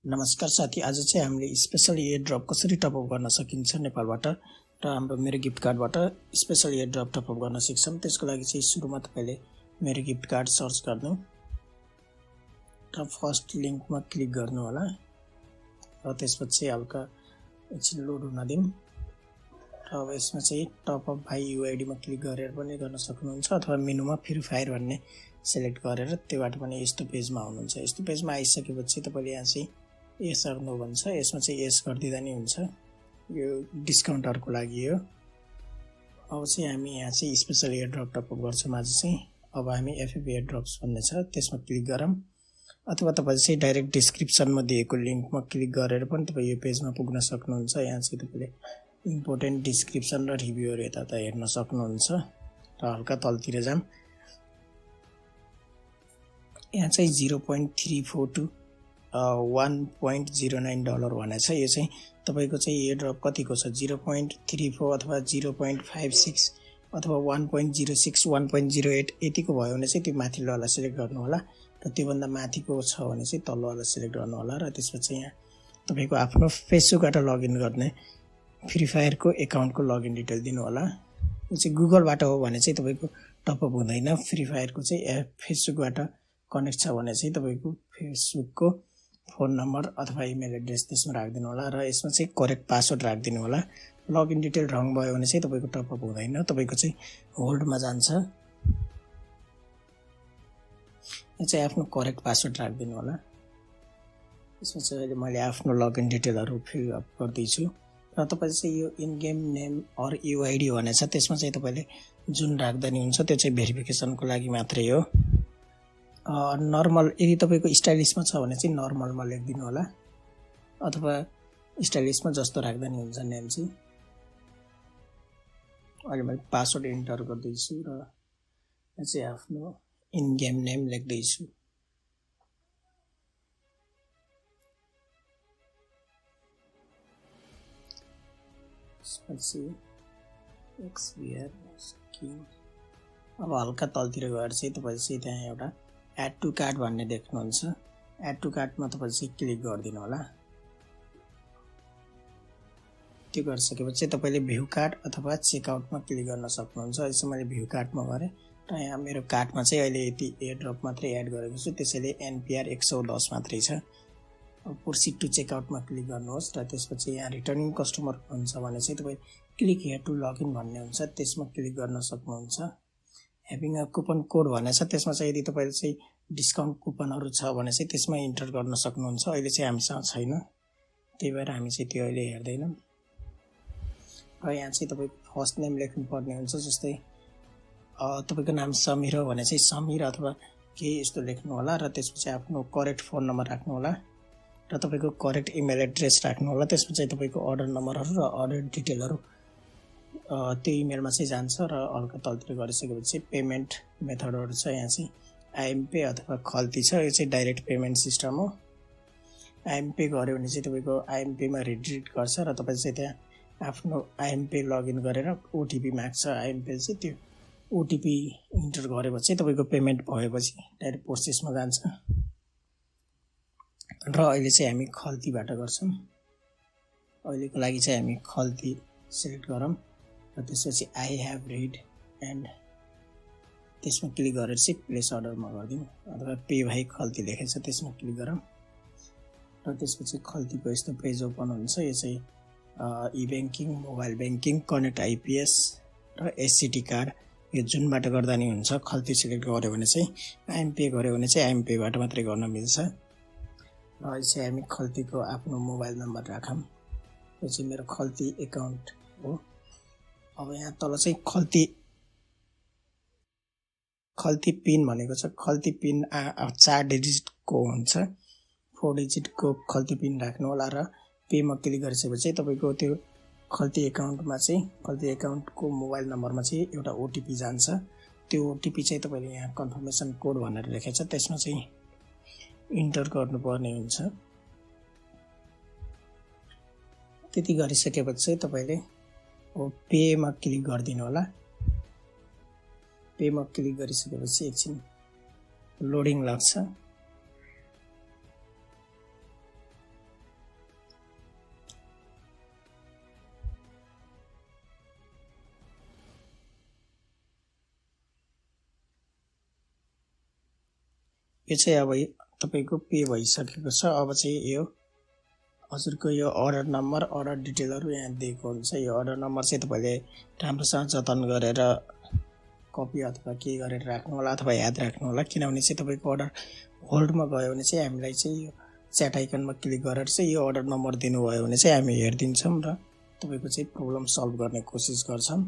नमस्कार साथी, आज चाहिँ हामीले स्पेशल एयरड्रप कसरी टपअप गर्न सकिन्छ नेपालबाट र हाम्रो मेरो गिफ्ट कार्डबाट स्पेशल एयरड्रप टपअप गर्न सिक्छौं। त्यसको लागि चाहिँ सुरुमा तपाईले मेरो गिफ्ट कार्ड सर्च गर्नु र फर्स्ट लिंकमा क्लिक गर्नु होला र त्यसपछि हल्का एकछिन लोड हुन दिउँ र अब यसमा चाहिँ टपअप बाइ युआइडी मा क्लिक गरेर पनि गर्न सक्नुहुन्छ अथवा मेनुमा फ्री फायर भन्ने सिलेक्ट गरेर त्योबाट पनि यस्तो पेजमा आउनुहुन्छ। यस्तो पेजमा आइसकेपछि तपाईले यहाँ चाहिँ यस अर नो भन्छ, यसमा चाहिँ यस गरिदिँदा नि हुन्छ। यो डिस्काउन्टहरुको लागि हो। अब चाहिँ हामी यहाँ चाहिँ स्पेशल एयरड्रप टपअप गर्छौं। आज चाहिँ अब हामी एफएफ एयरड्रप्स भन्ने छ त्यसमा क्लिक गरौँ अथवा तपाईले चाहिँ डाइरेक्ट डिस्क्रिप्सनमा दिएको लिंकमा क्लिक गरेर पनि तपाई यो पेजमा पुग्न सक्नुहुन्छ। यहाँ चाहिँ तपाईले इम्पोर्टेन्ट डिस्क्रिप्सन र रिभ्यूहरु यता त हेर्न सक्नुहुन्छ र हल्का तलतिर जाम। यहाँ चाहिँ 0.34 टु $1.09 भनेको छ। यो चाहिँ तपाईको चाहिँ एयरड्रप कतिको छ 0.34 अथवा 0.56 अथवा 1.06 1.08 यतिको भयो भने चाहिँ त्यो माथिल्लोवाला सिलेक्ट गर्नु होला र त्यो भन्दा माथिको छ भने चाहिँ तल्लोवाला सिलेक्ट गर्नु होला र त्यसपछि यहाँ तपाईको आफ्नो फेसबुकबाट लगइन गर्ने फ्री फायरको एकाउन्टको लगइन डिटेल दिनु होला। यो चाहिँ गुगलबाट हो भने चाहिँ तपाईको टपअप हुँदैन। फ्री फायरको चाहिँ फेसबुकबाट कनेक्ट छ भने चाहिँ तपाईको फेसबुकको फोन नम्बर अथवा इमेल एड्रेस त्यसमा राख्दिनु होला र यसमा चाहिँ करेक्ट पासवर्ड राख्दिनु होला। लगइन डिटेल रङ भयो भने चाहिँ तपाईको टपअप हुँदैन, तपाईको चाहिँ होल्डमा जान्छ। यो चाहिँ आफ्नो करेक्ट पासवर्ड राख्दिनु होला। यसमा चाहिँ अहिले मैले आफ्नो लगइन डिटेलहरु फिल अप गर्दै छु र तपाईले चाहिँ यो इन गेम नेम अर युआइडी भनेछ त्यसमा चाहिँ तपाईले जुन राख्दा नि हुन्छ त्यो चाहिँ भेरिफिकेसनको लागि मात्रै हो। नर्मल यदि तपाईको स्टाइलिशमा छ भने चाहिँ नर्मलमा लेख्दिनु होला अथवा स्टाइलिशमा जस्तो राख्दा नि हुन्छ नेम चाहिँ। अहिले मैले पासवर्ड इन्टर गर्दै छु र यहाँ चाहिँ आफ्नो इन गेम नेम लेख्दै छु। अब हल्का तलतिर गएर चाहिँ तपाईले चाहिँ त्यहाँ एउटा एड टु कार्ट भन्ने देख्नुहुन्छ। एड टु कार्टमा तपाईले चाहिँ क्लिक गर्दिनु होला। त्यो गरिसकेपछि तपाईले भ्यू कार्ट अथवा चेकआउटमा क्लिक गर्न सक्नुहुन्छ। यसो मैले भ्यू कार्टमा गरे र यहाँ मेरो कार्टमा चाहिँ अहिले यति एयरड्रप मात्रै एड गरेको छु, त्यसैले एनपीआर 110 मात्रै छ। अब प्रोसिड टु चेकआउटमा क्लिक गर्नुहोस् र त्यसपछि यहाँ रिटर्निङ कस्टमर हुन्छ भने चाहिँ तपाई क्लिक हियर टु लगइन भन्ने हुन्छ, त्यसमा क्लिक गर्न सक्नुहुन्छ। ह्याभिङ अ कुपन कोड भनेछ त्यसमा चाहिँ यदि तपाईले चाहिँ डिस्काउन्ट कुपनहरु छ भने चाहिँ त्यसमा इन्टर गर्न सक्नुहुन्छ। अहिले चाहिँ हामीसँग छैन, त्यही भएर हामी चाहिँ त्यो अहिले हेर्दैनौं। र यहाँ चाहिँ तपाईको फर्स्ट नेम लेख्नु पर्ने हुन्छ। जस्तै तपाईको नाम समीर हो भने चाहिँ समीर अथवा के यस्तो लेख्नु होला र त्यसपछि आफ्नो करेक्ट फोन नम्बर राख्नु होला र तपाईको करेक्ट इमेल एड्रेस राख्नु होला। त्यसपछि तपाईको अर्डर नम्बरहरु र अर्डर डिटेलहरु त्यो इमेलमा चाहिँ जान्छ र हल्का तलतिर गरिसकेपछि पेमेन्ट मेथडहरु छ। यहाँ चाहिँ आइएमपे अथवा खल्ती छ। यो चाहिँ डाइरेक्ट पेमेन्ट सिस्टम हो। आइएमपे गर्यो भने चाहिँ तपाईको आइएमपे मा रिडिरेक्ट गर्छ र तपाईले चाहिँ त्यहाँ आफ्नो आइएमपे लगइन गरेर ओटीपी माग्छ। आइएमपे चाहिँ त्यो ओटीपी इन्टर गरेपछि तपाईको पेमेन्ट भएपछि डाइरेक्ट प्रोसेसमा जान्छ र अहिले चाहिँ हामी खल्तीबाट गर्छौं। अहिलेको लागि चाहिँ हामी खल्ती सिलेक्ट गरौँ र त्यसपछि आई हेभ रिड एन्ड त्यसमा क्लिक गरेर चाहिँ प्लेस अर्डरमा गर्दियौं अथवा पे भाइ खल्ती लेखेछ त्यसमा क्लिक गरौँ र त्यसपछि खल्तीको यस्तो पेज ओपन हुन्छ। यो चाहिँ e banking, mobile banking, connect IPS र एससीटी कार्ड यो जुनबाट गर्दा नि हुन्छ। खल्ती सिलेक्ट गर्यो भने चाहिँ आइएमपे गर्यो भने चाहिँ आइएमपे बाट मात्रै गर्न मिल्छ। र अहिले चाहिँ हामी खल्तीको आफ्नो मोबाइल नम्बर राखौं। यो चाहिँ मेरो खल्ती एकाउन्ट हो। अब यहाँ तल चाहिँ खल्ती पिन भनेको छ। खल्ती पिन 4 डिजिटको हुन्छ। 4 डिजिटको खल्ती पिन राख्नु होला र पेमा क्लिक गरिसकेपछि तपाईको त्यो खल्ती एकाउन्टमा चाहिँ खल्ती एकाउन्टको मोबाइल नम्बरमा चाहिँ एउटा ओटीपी जान्छ। त्यो ओटीपी चाहिँ तपाईले यहाँ कन्फर्मेसन कोड भनेर लेखेछ त्यसमा चाहिँ इन्टर गर्नुपर्ने हुन्छ। त्यति गरिसकेपछि चाहिँ तपाईले पे मा क्लिक गर्दिनु होला। पे मा क्लिक गरिसकेपछि एकछिन लोडिङ लाग्छ। यो चाहिँ अब तपाईको पे भइसकेको छ। अब चाहिँ यो हजुरको यो अर्डर नम्बर अर्डर डिटेलहरु यहाँ दिएको हुन्छ। यो अर्डर नम्बर चाहिँ तपाईले राम्रोसँग जतन गरेर कपी अथवा के गरेर राख्नु होला अथवा याद राख्नु होला, किनभने चाहिँ तपाईको अर्डर होल्डमा गयो भने चाहिँ हामीलाई चाहिँ यो च्याट आइकनमा क्लिक गरेर चाहिँ यो अर्डर नम्बर दिनुभयो भने चाहिँ हामी हेर्दिन्छौँ र तपाईको चाहिँ प्रब्लम सल्भ गर्ने कोसिस गर्छौँ।